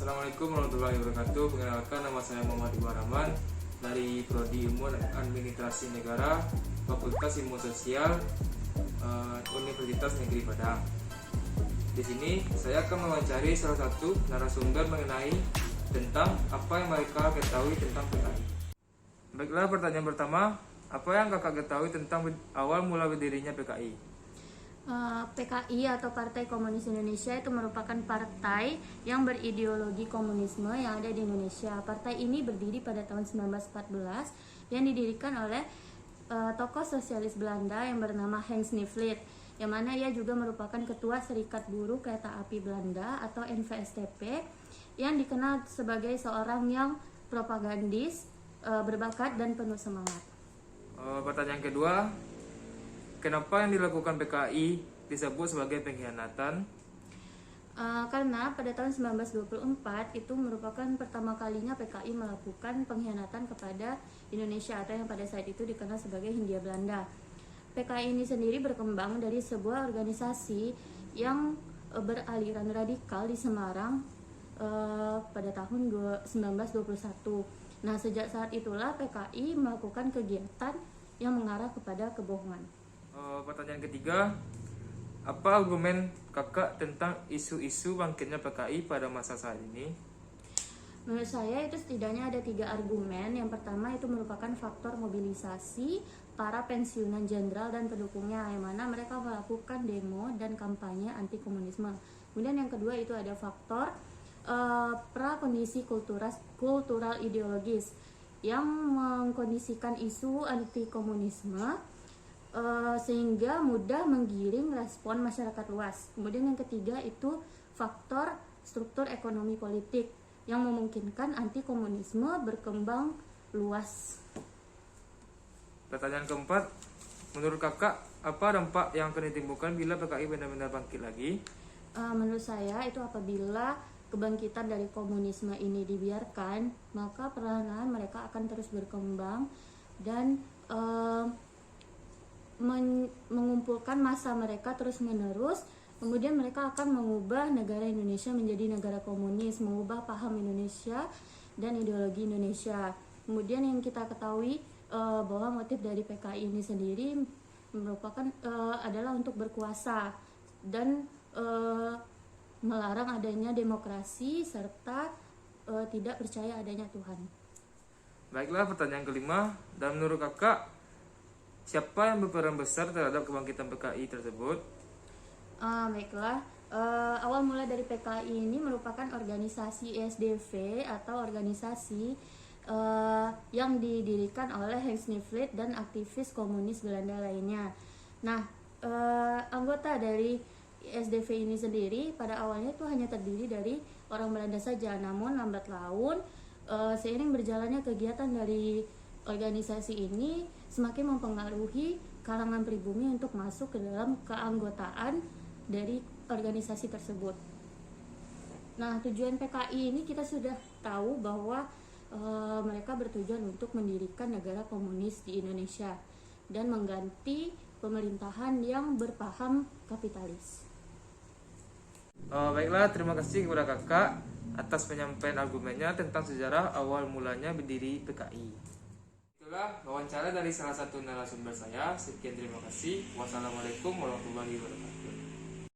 Assalamualaikum warahmatullahi wabarakatuh. Perkenalkan, nama saya Muhammad Iwan Rahman dari Prodi Ilmu Administrasi Negara, Fakultas Ilmu Sosial, Universitas Negeri Padang. Di sini saya akan mewawancari salah satu narasumber mengenai tentang apa yang mereka ketahui tentang PKI. Baiklah, pertanyaan pertama, apa yang kakak ketahui tentang awal mula berdirinya PKI? PKI atau Partai Komunis Indonesia itu merupakan partai yang berideologi komunisme yang ada di Indonesia. Partai ini berdiri pada tahun 1914 yang didirikan oleh tokoh sosialis Belanda yang bernama Hans Nivliet, yang mana ia juga merupakan ketua Serikat Buruh Kereta Api Belanda atau NVSTP, yang dikenal sebagai seorang yang propagandis, berbakat dan penuh semangat. Pertanyaan kedua, kenapa yang dilakukan PKI disebut sebagai pengkhianatan? Karena pada tahun 1924 itu merupakan pertama kalinya PKI melakukan pengkhianatan kepada Indonesia atau yang pada saat itu dikenal sebagai Hindia Belanda. PKI ini sendiri berkembang dari sebuah organisasi yang beraliran radikal di Semarang pada tahun 1921. Nah, sejak saat itulah PKI melakukan kegiatan yang mengarah kepada kebohongan. Pertanyaan ketiga, apa argumen kakak tentang isu-isu bangkitnya PKI pada masa saat ini? Menurut saya itu setidaknya ada 3 argumen. Yang pertama itu merupakan faktor mobilisasi para pensiunan jenderal dan pendukungnya, yang mana mereka melakukan demo dan kampanye anti komunisme. Kemudian yang kedua itu ada faktor prakondisi kultural ideologis yang mengkondisikan isu anti komunisme sehingga mudah menggiring respon masyarakat luas. Kemudian yang ketiga itu faktor struktur ekonomi politik yang memungkinkan anti komunisme berkembang luas. Pertanyaan keempat, menurut kakak apa dampak yang akan ditimbulkan bila PKI benar-benar bangkit lagi? Menurut saya itu apabila kebangkitan dari komunisme ini dibiarkan, maka perlahan-lahan mereka akan terus berkembang dan mengumpulkan massa mereka terus-menerus. Kemudian mereka akan mengubah negara Indonesia menjadi negara komunis, mengubah paham Indonesia dan ideologi Indonesia. Kemudian yang kita ketahui bahwa motif dari PKI ini sendiri merupakan adalah untuk berkuasa dan melarang adanya demokrasi serta tidak percaya adanya Tuhan. Baiklah, pertanyaan kelima, dan menurut kakak siapa yang berperan besar terhadap kebangkitan PKI tersebut? Baiklah, awal mula dari PKI ini merupakan organisasi ISDV atau organisasi yang didirikan oleh Hans Nivliet dan aktivis komunis Belanda lainnya. Nah, anggota dari ISDV ini sendiri pada awalnya itu hanya terdiri dari orang Belanda saja, namun lambat laun seiring berjalannya kegiatan dari organisasi ini semakin mempengaruhi kalangan pribumi untuk masuk ke dalam keanggotaan dari organisasi tersebut. Nah, tujuan PKI ini kita sudah tahu bahwa mereka bertujuan untuk mendirikan negara komunis di Indonesia dan mengganti pemerintahan yang berpaham kapitalis. Baiklah, terima kasih kepada kakak atas penyampaian argumennya tentang sejarah awal mulanya berdiri PKI. Itulah wawancara dari salah satu narasumber saya. Sekian, terima kasih. Wassalamualaikum warahmatullahi wabarakatuh.